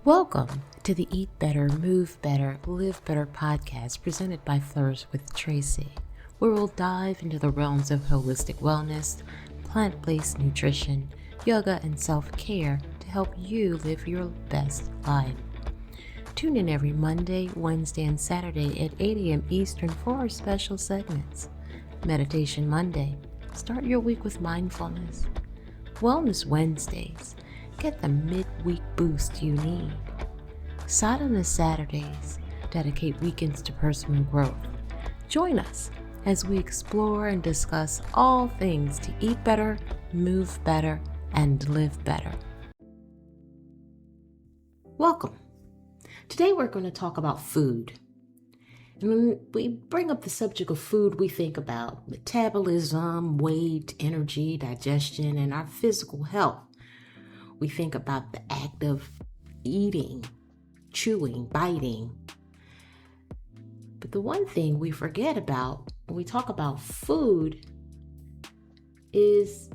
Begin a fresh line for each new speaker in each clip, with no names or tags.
Welcome to the Eat Better, Move Better, Live Better podcast presented by Flourish with Tracy, where we'll dive into the realms of holistic wellness, plant-based nutrition, yoga, and self-care to help you live your best life. Tune in every Monday, Wednesday, and Saturday at 8 a.m. Eastern for our special segments. Meditation Monday. Start your week with mindfulness. Wellness Wednesdays. Get the midweek boost you need. Sadhana Saturdays. Dedicate weekends to personal growth. Join us as we explore and discuss all things to eat better, move better, and live better. Welcome. Today we're going to talk about food. And when we bring up the subject of food, we think about metabolism, weight, energy, digestion, and our physical health. We think about the act of eating, chewing, biting. But the one thing we forget about when we talk about food is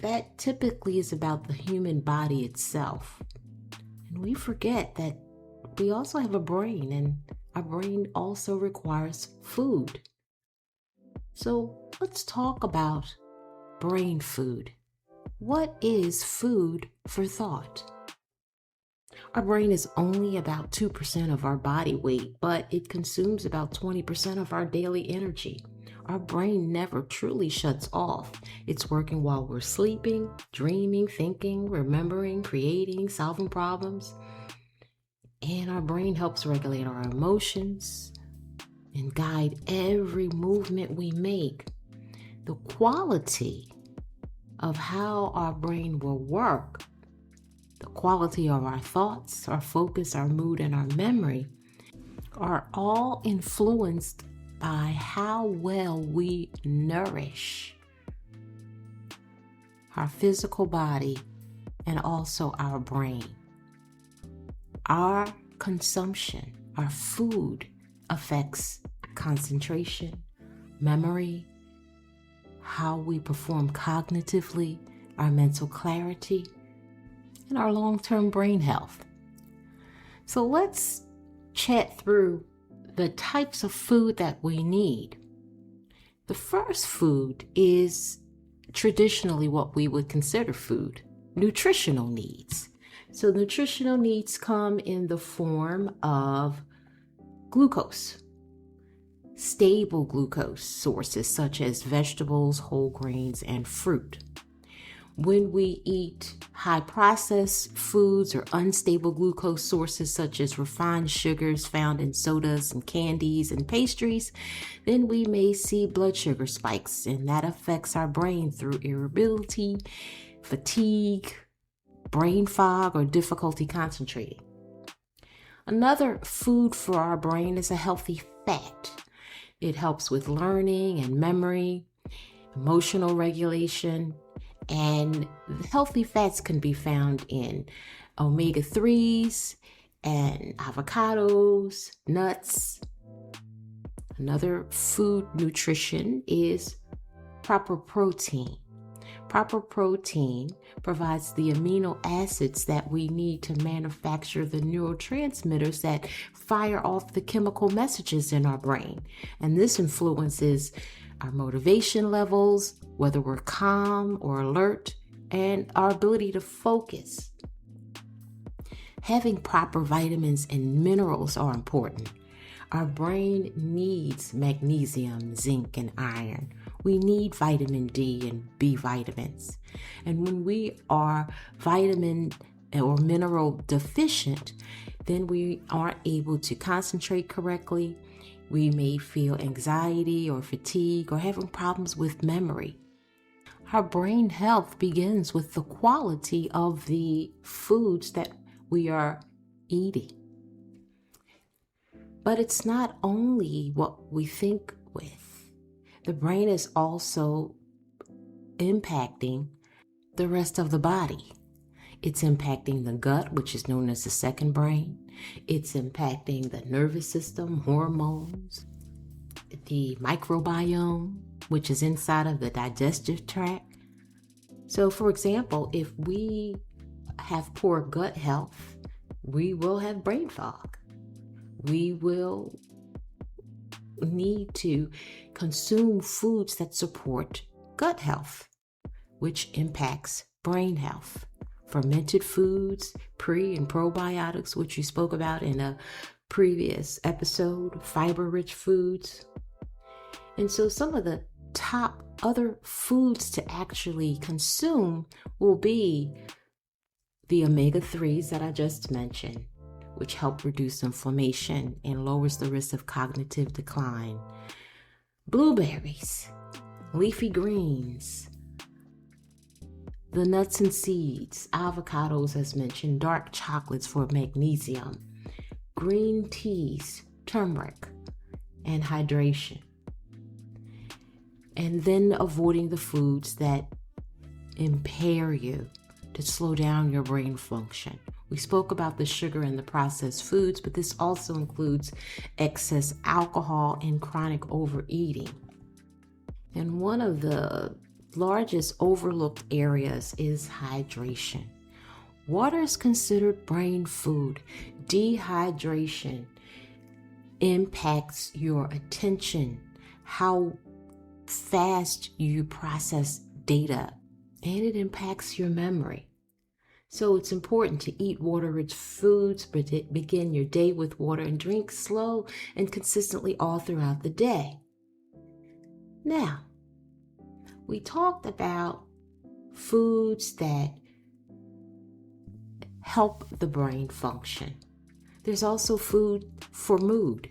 that typically is about the human body itself. And we forget that we also have a brain, and our brain also requires food. So let's talk about brain food. What is food for thought? Our brain is only about 2% of our body weight, but it consumes about 20% of our daily energy. Our brain never truly shuts off. It's working while we're sleeping, dreaming, thinking, remembering, creating, solving problems. And our brain helps regulate our emotions and guide every movement we make. The quality of how our brain will work, the quality of our thoughts, our focus, our mood, and our memory are all influenced by how well we nourish our physical body and also our brain. Our consumption, our food affects concentration, memory, how we perform cognitively, our mental clarity, and our long-term brain health. So let's chat through the types of food that we need. The first food is traditionally what we would consider food, nutritional needs. So nutritional needs come in the form of glucose, stable glucose sources such as vegetables, whole grains, and fruit. When we eat high processed foods or unstable glucose sources such as refined sugars found in sodas and candies and pastries, then we may see blood sugar spikes, and that affects our brain through irritability, fatigue, brain fog, or difficulty concentrating. Another food for our brain is a healthy fat. It helps with learning and memory, emotional regulation, and healthy fats can be found in omega-3s and avocados, nuts. Another food nutrition is proper protein. Proper protein provides the amino acids that we need to manufacture the neurotransmitters that fire off the chemical messages in our brain. And this influences our motivation levels, whether we're calm or alert, and our ability to focus. Having proper vitamins and minerals are important. Our brain needs magnesium, zinc, and iron. We need vitamin D and B vitamins. And when we are vitamin or mineral deficient, then we aren't able to concentrate correctly. We may feel anxiety or fatigue or having problems with memory. Our brain health begins with the quality of the foods that we are eating. But it's not only what we think with. The brain is also impacting the rest of the body. It's impacting the gut, which is known as the second brain. It's impacting the nervous system, hormones, the microbiome, which is inside of the digestive tract. So, for example, if we have poor gut health, we will have brain fog. We will need to consume foods that support gut health, which impacts brain health. Fermented foods, pre and probiotics, which we spoke about in a previous episode, fiber-rich foods. And so some of the top other foods to actually consume will be the omega-3s that I just mentioned, which help reduce inflammation and lowers the risk of cognitive decline. Blueberries, leafy greens, the nuts and seeds, avocados as mentioned, dark chocolates for magnesium, green teas, turmeric, and hydration. And then avoiding the foods that impair you, to slow down your brain function. We spoke about the sugar and the processed foods, but this also includes excess alcohol and chronic overeating. And one of the largest overlooked areas is hydration. Water is considered brain food. Dehydration impacts your attention, how fast you process data, and it impacts your memory. So it's important to eat water-rich foods, begin your day with water, and drink slow and consistently all throughout the day. Now, we talked about foods that help the brain function. There's also food for mood.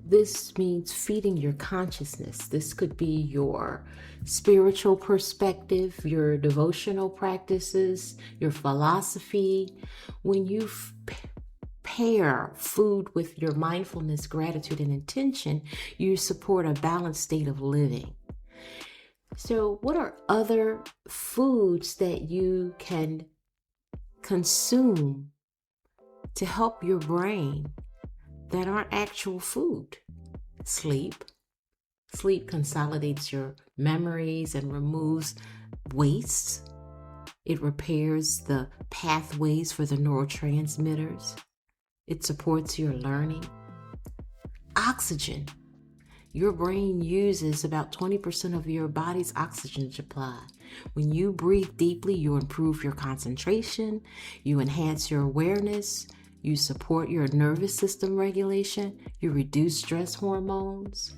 This means feeding your consciousness. This could be your spiritual perspective, your devotional practices, your philosophy. When you pair food with your mindfulness, gratitude, and intention, you support a balanced state of living. So, what are other foods that you can consume to help your brain that aren't actual food? Sleep. Sleep consolidates your memories and removes waste. It repairs the pathways for the neurotransmitters. It supports your learning. Oxygen. Your brain uses about 20% of your body's oxygen supply. When you breathe deeply, you improve your concentration, you enhance your awareness, you support your nervous system regulation, you reduce stress hormones.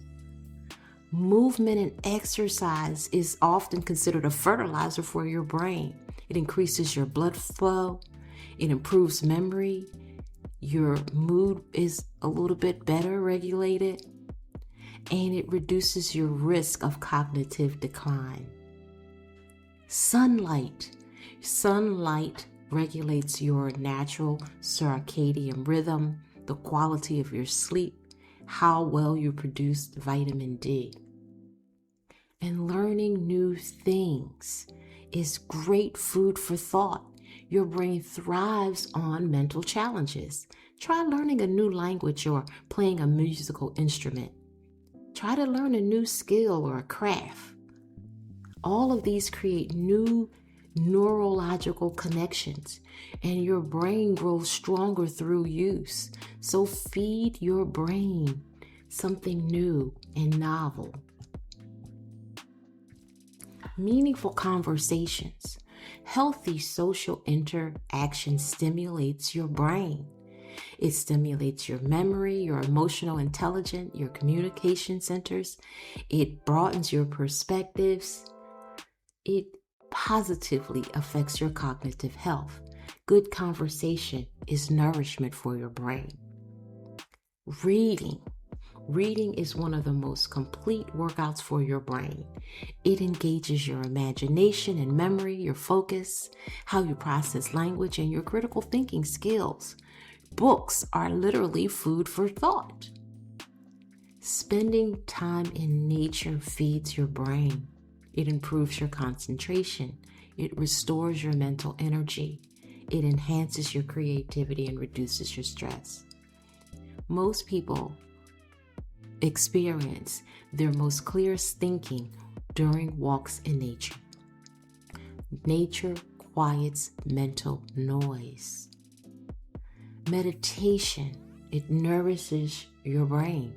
Movement and exercise is often considered a fertilizer for your brain. It increases your blood flow, it improves memory, your mood is a little bit better regulated, and it reduces your risk of cognitive decline. Sunlight. Sunlight regulates your natural circadian rhythm, the quality of your sleep, how well you produce vitamin D. And learning new things is great food for thought. Your brain thrives on mental challenges. Try learning a new language or playing a musical instrument. Try to learn a new skill or a craft. All of these create new neurological connections, and your brain grows stronger through use. So feed your brain something new and novel. Meaningful conversations. Healthy social interaction stimulates your brain. It stimulates your memory, your emotional intelligence, your communication centers. It broadens your perspectives. It positively affects your cognitive health. Good conversation is nourishment for your brain. Reading. Reading is one of the most complete workouts for your brain. It engages your imagination and memory, your focus, how you process language, and your critical thinking skills. Books are literally food for thought. Spending time in nature feeds your brain. It improves your concentration. It restores your mental energy. It enhances your creativity and reduces your stress. Most people experience their most clearest thinking during walks in nature. Nature quiets mental noise. Meditation, it nourishes your brain.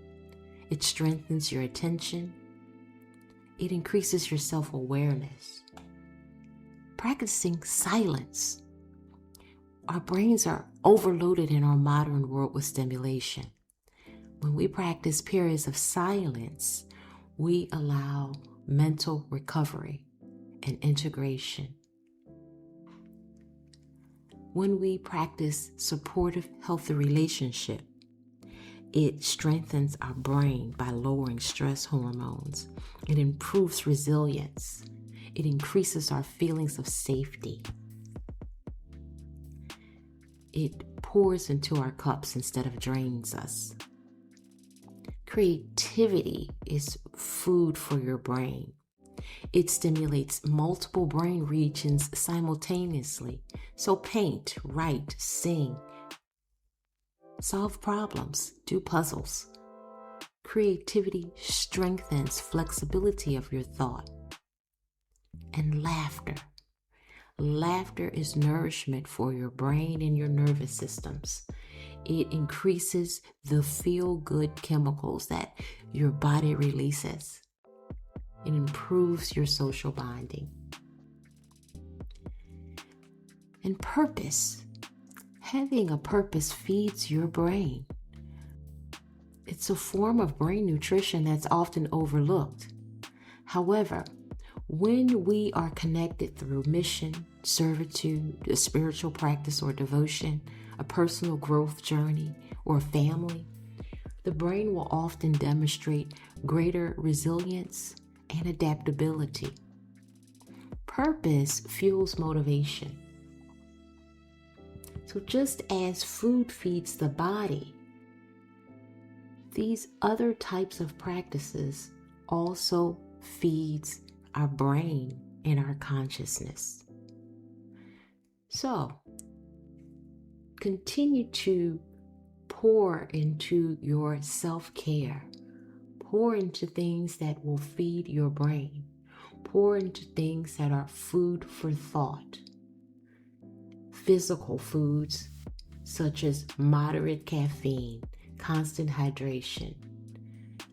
It strengthens your attention. It increases your self-awareness. Practicing silence. Our brains are overloaded in our modern world with stimulation. When we practice periods of silence, we allow mental recovery and integration. When we practice supportive, healthy relationship, it strengthens our brain by lowering stress hormones. It improves resilience. It increases our feelings of safety. It pours into our cups instead of drains us. Creativity is food for your brain. It stimulates multiple brain regions simultaneously. So paint, write, sing, solve problems, do puzzles. Creativity strengthens flexibility of your thought. And laughter. Laughter is nourishment for your brain and your nervous systems. It increases the feel-good chemicals that your body releases. It improves your social bonding. And purpose. Having a purpose feeds your brain. It's a form of brain nutrition that's often overlooked. However, when we are connected through mission, servitude, a spiritual practice or devotion, a personal growth journey, or family, the brain will often demonstrate greater resilience and adaptability. Purpose fuels motivation. So just as food feeds the body, these other types of practices also feeds our brain and our consciousness. So, continue to pour into your self-care. Pour into things that will feed your brain. Pour into things that are food for thought. Physical foods such as moderate caffeine, constant hydration,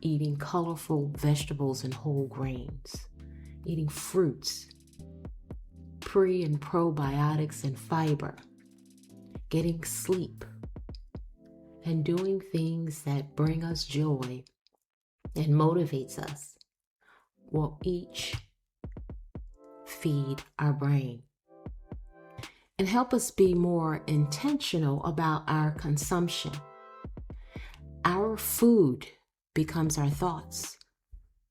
eating colorful vegetables and whole grains, eating fruits, pre- and probiotics and fiber, getting sleep, and doing things that bring us joy and motivates us will each feed our brain and help us be more intentional about our consumption. Our food becomes our thoughts.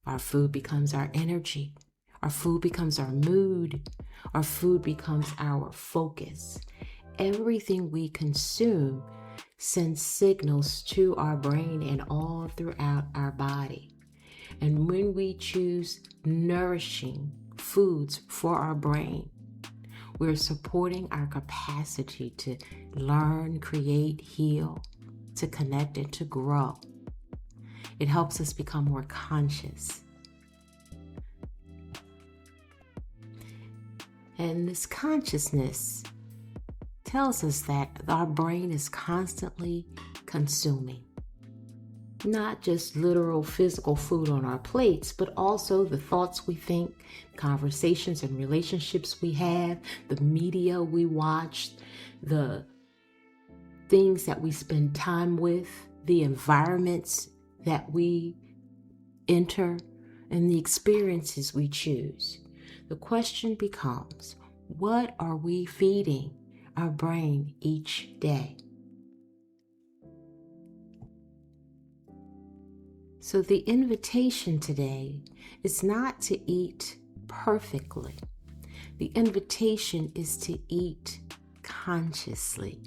Our food becomes our energy. Our food becomes our mood. Our food becomes our focus. Everything we consume sends signals to our brain and all throughout our body. And when we choose nourishing foods for our brain, we're supporting our capacity to learn, create, heal, to connect, and to grow. It helps us become more conscious. And this consciousness tells us that our brain is constantly consuming. Not just literal physical food on our plates, but also the thoughts we think, conversations and relationships we have, the media we watch, the things that we spend time with, the environments that we enter, and the experiences we choose. The question becomes, what are we feeding our brain each day? So the invitation today is not to eat perfectly. The invitation is to eat consciously,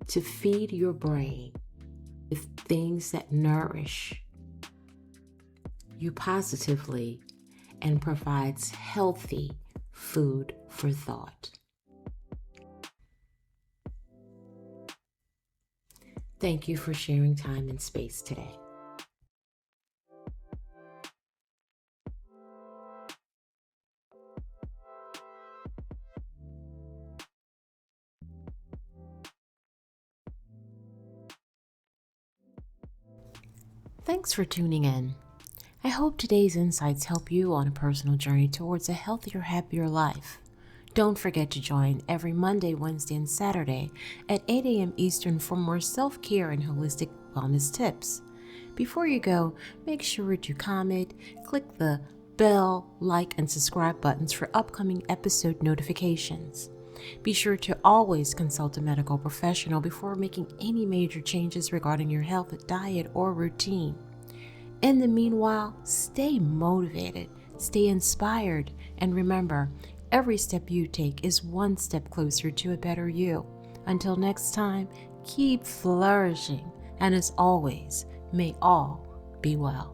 to feed your brain with things that nourish you positively and provides healthy food for thought. Thank you for sharing time and space today. Thanks for tuning in. I hope today's insights help you on a personal journey towards a healthier, happier life. Don't forget to join every Monday, Wednesday, and Saturday at 8 a.m. Eastern for more self-care and holistic wellness tips. Before you go, make sure to comment, click the bell, like, and subscribe buttons for upcoming episode notifications. Be sure to always consult a medical professional before making any major changes regarding your health, diet, or routine. In the meanwhile, stay motivated, stay inspired, and remember, every step you take is one step closer to a better you. Until next time, keep flourishing, and as always, may all be well.